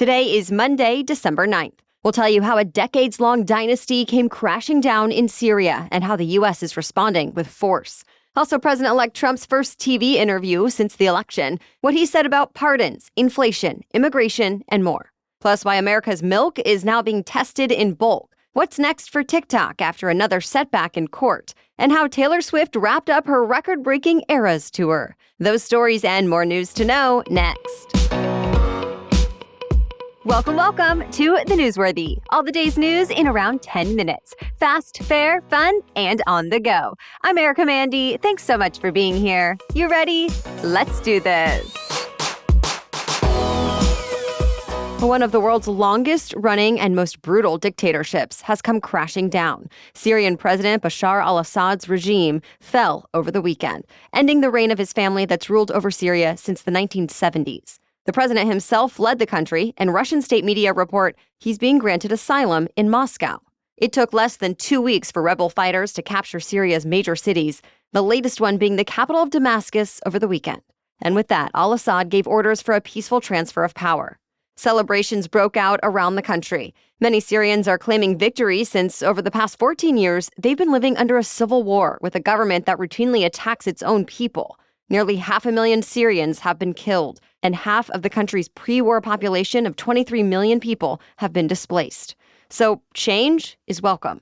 Today is Monday, December 9th. We'll tell you how a decades-long dynasty came crashing down in Syria and how the U.S. is responding with force. Also, President-elect Trump's first TV interview since the election, what he said about pardons, inflation, immigration, and more. Plus, why America's milk is now being tested in bulk. What's next for TikTok after another setback in court? And how Taylor Swift wrapped up her record-breaking Eras tour. Those stories and more news to know next. Welcome to The Newsworthy. All the day's news in around 10 minutes. Fast, fair, fun, and on the go. I'm Erica Mandy. Thanks so much for being here. You ready? Let's do this. One of the world's longest-running and most brutal dictatorships has come crashing down. Syrian President Bashar al-Assad's regime fell over the weekend, ending the reign of his family that's ruled over Syria since the 1970s. The president himself fled the country, and Russian state media report he's being granted asylum in Moscow. It took less than 2 weeks for rebel fighters to capture Syria's major cities, the latest one being the capital of Damascus over the weekend. And with that, al-Assad gave orders for a peaceful transfer of power. Celebrations broke out around the country. Many Syrians are claiming victory since, over the past 14 years, they've been living under a civil war with a government that routinely attacks its own people. Nearly 500,000 Syrians have been killed, and half of the country's pre-war population of 23 million people have been displaced. So change is welcome.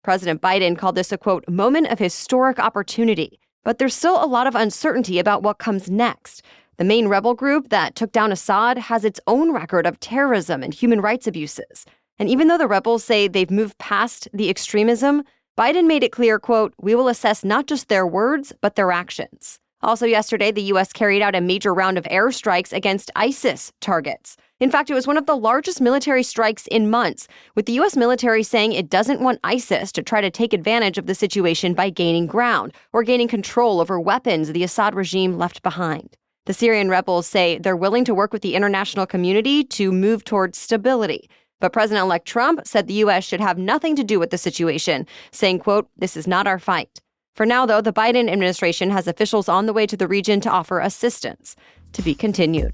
President Biden called this a, quote, moment of historic opportunity. But there's still a lot of uncertainty about what comes next. The main rebel group that took down Assad has its own record of terrorism and human rights abuses. And even though the rebels say they've moved past the extremism, Biden made it clear, quote, we will assess not just their words, but their actions. Also yesterday, the U.S. carried out a major round of airstrikes against ISIS targets. In fact, it was one of the largest military strikes in months, with the U.S. military saying it doesn't want ISIS to try to take advantage of the situation by gaining ground or gaining control over weapons the Assad regime left behind. The Syrian rebels say they're willing to work with the international community to move towards stability. But President-elect Trump said the U.S. should have nothing to do with the situation, saying, quote, this is not our fight. For now, though, the Biden administration has officials on the way to the region to offer assistance. To be continued.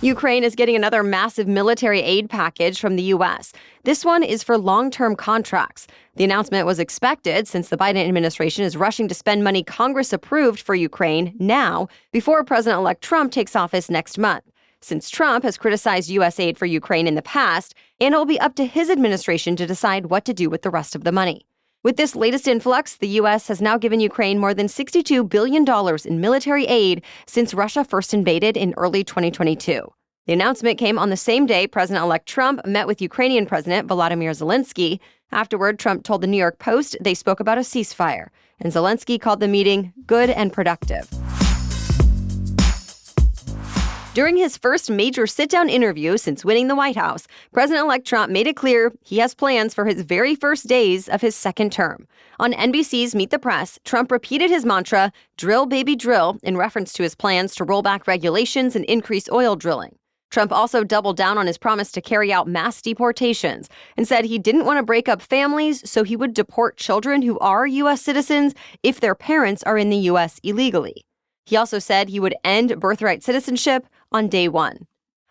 Ukraine is getting another massive military aid package from the U.S. This one is for long-term contracts. The announcement was expected since the Biden administration is rushing to spend money Congress approved for Ukraine now before President-elect Trump takes office next month. Since Trump has criticized U.S. aid for Ukraine in the past, and it will be up to his administration to decide what to do with the rest of the money. With this latest influx, the U.S. has now given Ukraine more than $62 billion in military aid since Russia first invaded in early 2022. The announcement came on the same day President-elect Trump met with Ukrainian President Volodymyr Zelensky. Afterward, Trump told the New York Post they spoke about a ceasefire, and Zelensky called the meeting good and productive. During his first major sit-down interview since winning the White House, President-elect Trump made it clear he has plans for his very first days of his second term. On NBC's Meet the Press, Trump repeated his mantra, drill, baby, drill, in reference to his plans to roll back regulations and increase oil drilling. Trump also doubled down on his promise to carry out mass deportations and said he didn't want to break up families, so he would deport children who are U.S. citizens if their parents are in the U.S. illegally. He also said he would end birthright citizenship on day one.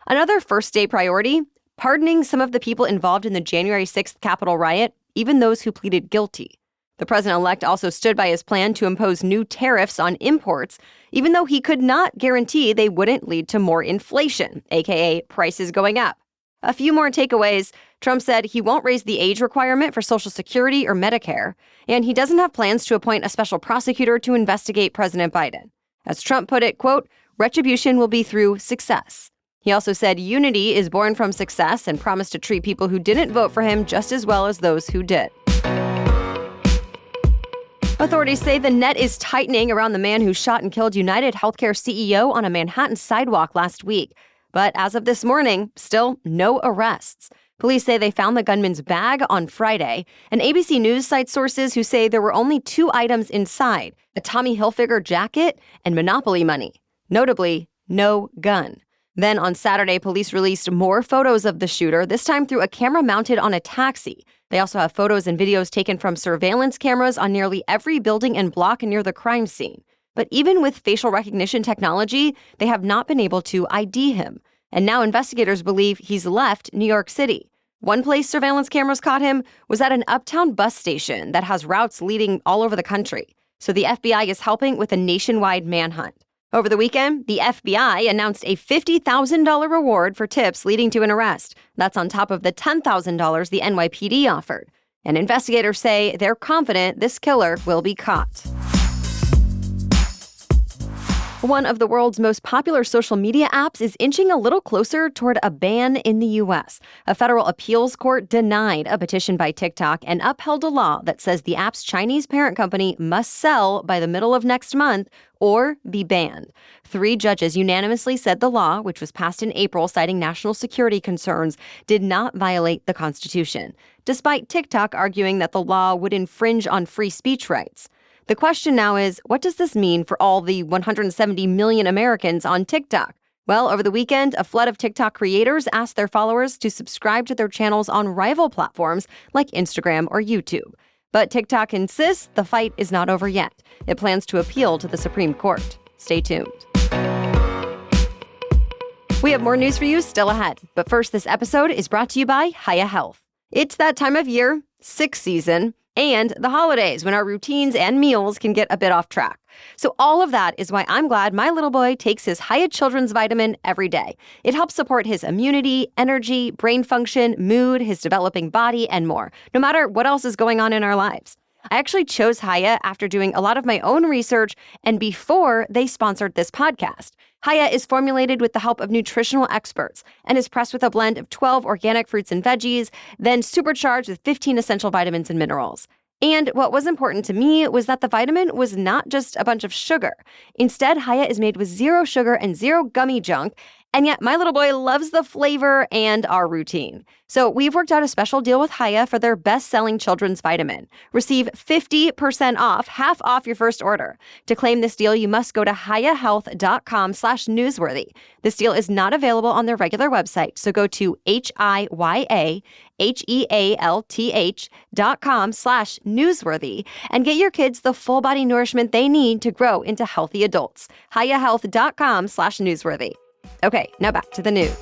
Another first-day priority, pardoning some of the people involved in the January 6th Capitol riot, even those who pleaded guilty. The president-elect also stood by his plan to impose new tariffs on imports, even though he could not guarantee they wouldn't lead to more inflation, aka prices going up. A few more takeaways. Trump said he won't raise the age requirement for Social Security or Medicare, and he doesn't have plans to appoint a special prosecutor to investigate President Biden. As Trump put it, quote, retribution will be through success. He also said unity is born from success and promised to treat people who didn't vote for him just as well as those who did. Authorities say the net is tightening around the man who shot and killed United Healthcare CEO on a Manhattan sidewalk last week. But as of this morning, still no arrests. Police say they found the gunman's bag on Friday, and ABC News cites sources who say there were only 2 items inside, a Tommy Hilfiger jacket and Monopoly money. Notably, no gun. Then on Saturday, police released more photos of the shooter, this time through a camera mounted on a taxi. They also have photos and videos taken from surveillance cameras on nearly every building and block near the crime scene. But even with facial recognition technology, they have not been able to ID him. And now investigators believe he's left New York City. One place surveillance cameras caught him was at an uptown bus station that has routes leading all over the country. So the FBI is helping with a nationwide manhunt. Over the weekend, the FBI announced a $50,000 reward for tips leading to an arrest. That's on top of the $10,000 the NYPD offered. And investigators say they're confident this killer will be caught. One of the world's most popular social media apps is inching a little closer toward a ban in the U.S. A federal appeals court denied a petition by TikTok and upheld a law that says the app's Chinese parent company must sell by the middle of next month or be banned. 3 judges unanimously said the law, which was passed in April citing national security concerns, did not violate the Constitution, despite TikTok arguing that the law would infringe on free speech rights. The question now is, what does this mean for all the 170 million Americans on TikTok? Well, over the weekend, a flood of TikTok creators asked their followers to subscribe to their channels on rival platforms like Instagram or YouTube. But TikTok insists the fight is not over yet. It plans to appeal to the Supreme Court. Stay tuned. We have more news for you still ahead. But first, this episode is brought to you by Hiya Health. It's that time of year, sick season, and the holidays when our routines and meals can get a bit off track. So all of that is why I'm glad my little boy takes his Hiya Children's Vitamin every day. It helps support his immunity, energy, brain function, mood, his developing body, and more, no matter what else is going on in our lives. I actually chose Hiya after doing a lot of my own research and before they sponsored this podcast. Hiya is formulated with the help of nutritional experts and is pressed with a blend of 12 organic fruits and veggies, then supercharged with 15 essential vitamins and minerals. And what was important to me was that the vitamin was not just a bunch of sugar. Instead, Hiya is made with 0 sugar and 0 gummy junk, and yet my little boy loves the flavor and our routine. So we've worked out a special deal with Hiya for their best-selling children's vitamin. Receive 50% off, half off your first order. To claim this deal, you must go to hiyahealth.com/newsworthy. This deal is not available on their regular website, so go to hiyahealth.com/newsworthy and get your kids the full body nourishment they need to grow into healthy adults. hiyahealth.com/newsworthy. Okay, now back to the news.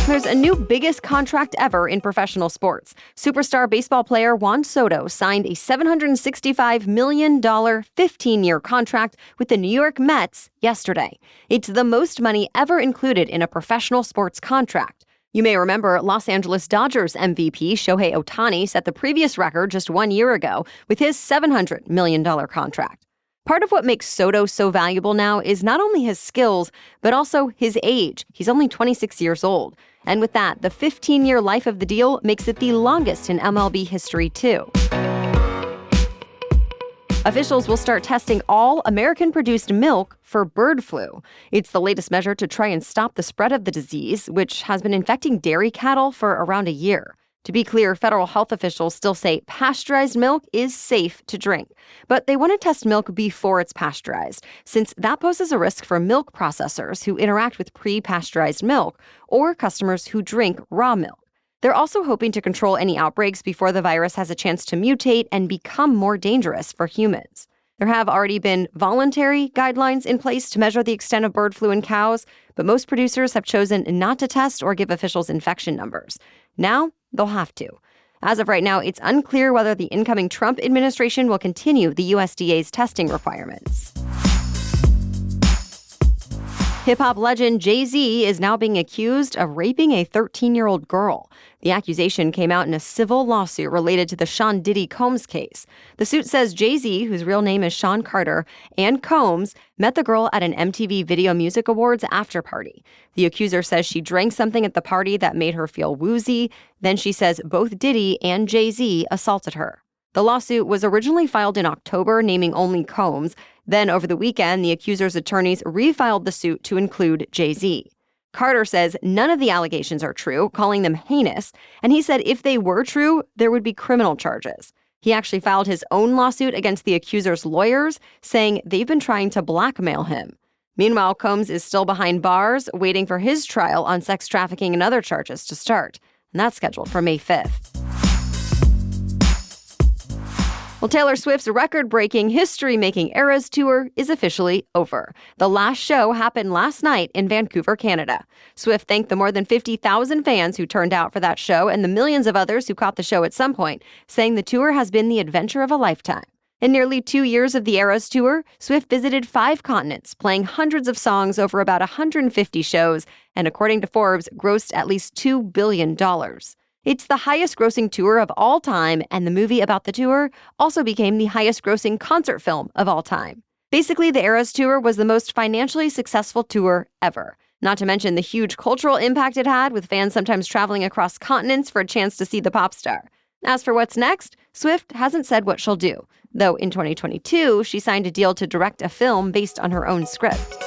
There's a new biggest contract ever in professional sports. Superstar baseball player Juan Soto signed a $765 million 15-year contract with the New York Mets yesterday. It's the most money ever included in a professional sports contract. You may remember Los Angeles Dodgers MVP Shohei Ohtani set the previous record just 1 year ago with his $700 million contract. Part of what makes Soto so valuable now is not only his skills, but also his age. He's only 26 years old. And with that, the 15-year life of the deal makes it the longest in MLB history, too. Officials will start testing all American-produced milk for bird flu. It's the latest measure to try and stop the spread of the disease, which has been infecting dairy cattle for around a year. To be clear, federal health officials still say pasteurized milk is safe to drink, but they want to test milk before it's pasteurized, since that poses a risk for milk processors who interact with pre-pasteurized milk or customers who drink raw milk. They're also hoping to control any outbreaks before the virus has a chance to mutate and become more dangerous for humans. There have already been voluntary guidelines in place to measure the extent of bird flu in cows, but most producers have chosen not to test or give officials infection numbers. Now, they'll have to. As of right now, it's unclear whether the incoming Trump administration will continue the USDA's testing requirements. Hip-hop legend Jay-Z is now being accused of raping a 13-year-old girl. The accusation came out in a civil lawsuit related to the Sean Diddy Combs case. The suit says Jay-Z, whose real name is Sean Carter, and Combs met the girl at an MTV Video Music Awards after party. The accuser says she drank something at the party that made her feel woozy. Then she says both Diddy and Jay-Z assaulted her. The lawsuit was originally filed in October, naming only Combs. Then, over the weekend, the accuser's attorneys refiled the suit to include Jay-Z. Carter says none of the allegations are true, calling them heinous, and he said if they were true, there would be criminal charges. He actually filed his own lawsuit against the accuser's lawyers, saying they've been trying to blackmail him. Meanwhile, Combs is still behind bars, waiting for his trial on sex trafficking and other charges to start, and that's scheduled for May 5th. Well, Taylor Swift's record-breaking, history-making Eras Tour is officially over. The last show happened last night in Vancouver, Canada. Swift thanked the more than 50,000 fans who turned out for that show and the millions of others who caught the show at some point, saying the tour has been the adventure of a lifetime. In nearly 2 years of the Eras Tour, Swift visited 5 continents, playing hundreds of songs over about 150 shows, and according to Forbes, grossed at least $2 billion. It's the highest-grossing tour of all time, and the movie about the tour also became the highest-grossing concert film of all time. Basically, the Eras Tour was the most financially successful tour ever. Not to mention the huge cultural impact it had, with fans sometimes traveling across continents for a chance to see the pop star. As for what's next, Swift hasn't said what she'll do, though in 2022, she signed a deal to direct a film based on her own script.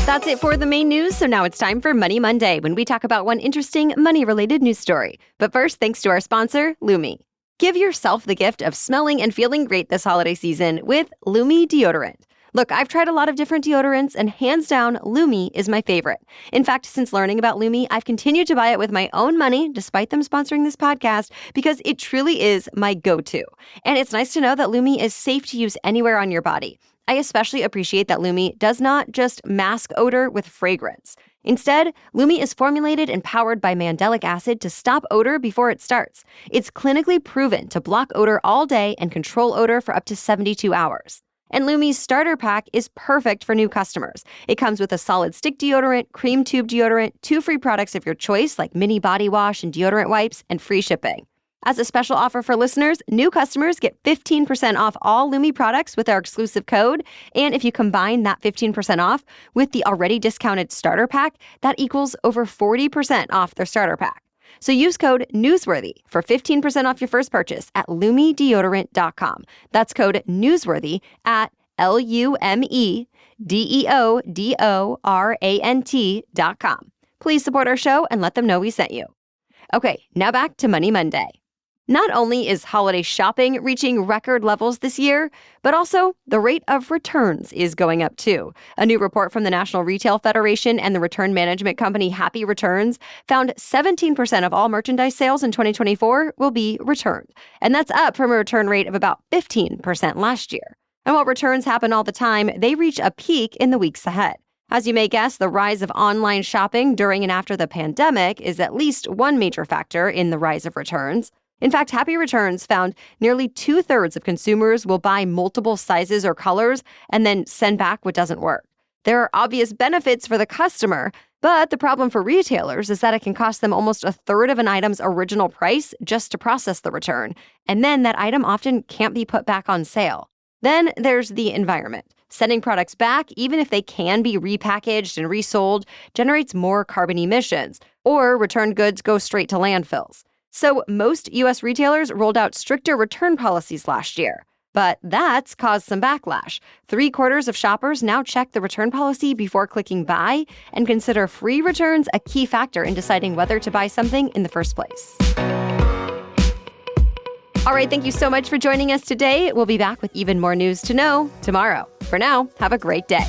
That's it for the main news, so now it's time for Money Monday, when we talk about one interesting money-related news story. But first, thanks to our sponsor, Lumi. Give yourself the gift of smelling and feeling great this holiday season with Lumi deodorant. Look, I've tried a lot of different deodorants, and hands down, Lumi is my favorite. In fact, since learning about Lumi, I've continued to buy it with my own money, despite them sponsoring this podcast, because it truly is my go-to. And it's nice to know that Lumi is safe to use anywhere on your body. I especially appreciate that Lumi does not just mask odor with fragrance. Instead, Lumi is formulated and powered by mandelic acid to stop odor before it starts. It's clinically proven to block odor all day and control odor for up to 72 hours. And Lumi's starter pack is perfect for new customers. It comes with a solid stick deodorant, cream tube deodorant, 2 free products of your choice like mini body wash and deodorant wipes, and free shipping. As a special offer for listeners, new customers get 15% off all Lumi products with our exclusive code. And if you combine that 15% off with the already discounted starter pack, that equals over 40% off their starter pack. So use code NEWSWORTHY for 15% off your first purchase at LumiDeodorant.com. That's code NEWSWORTHY at LumiDeodorant.com. Please support our show and let them know we sent you. Okay, now back to Money Monday. Not only is holiday shopping reaching record levels this year, but also the rate of returns is going up too. A new report from the National Retail Federation and the return management company Happy Returns found 17% of all merchandise sales in 2024 will be returned. And that's up from a return rate of about 15% last year. And while returns happen all the time, they reach a peak in the weeks ahead. As you may guess, the rise of online shopping during and after the pandemic is at least one major factor in the rise of returns. In fact, Happy Returns found nearly 2/3 of consumers will buy multiple sizes or colors and then send back what doesn't work. There are obvious benefits for the customer, but the problem for retailers is that it can cost them almost 1/3 of an item's original price just to process the return, and then that item often can't be put back on sale. Then there's the environment. Sending products back, even if they can be repackaged and resold, generates more carbon emissions, or returned goods go straight to landfills. So most U.S. retailers rolled out stricter return policies last year. But that's caused some backlash. 3/4 of shoppers now check the return policy before clicking buy and consider free returns a key factor in deciding whether to buy something in the first place. All right, thank you so much for joining us today. We'll be back with even more news to know tomorrow. For now, have a great day.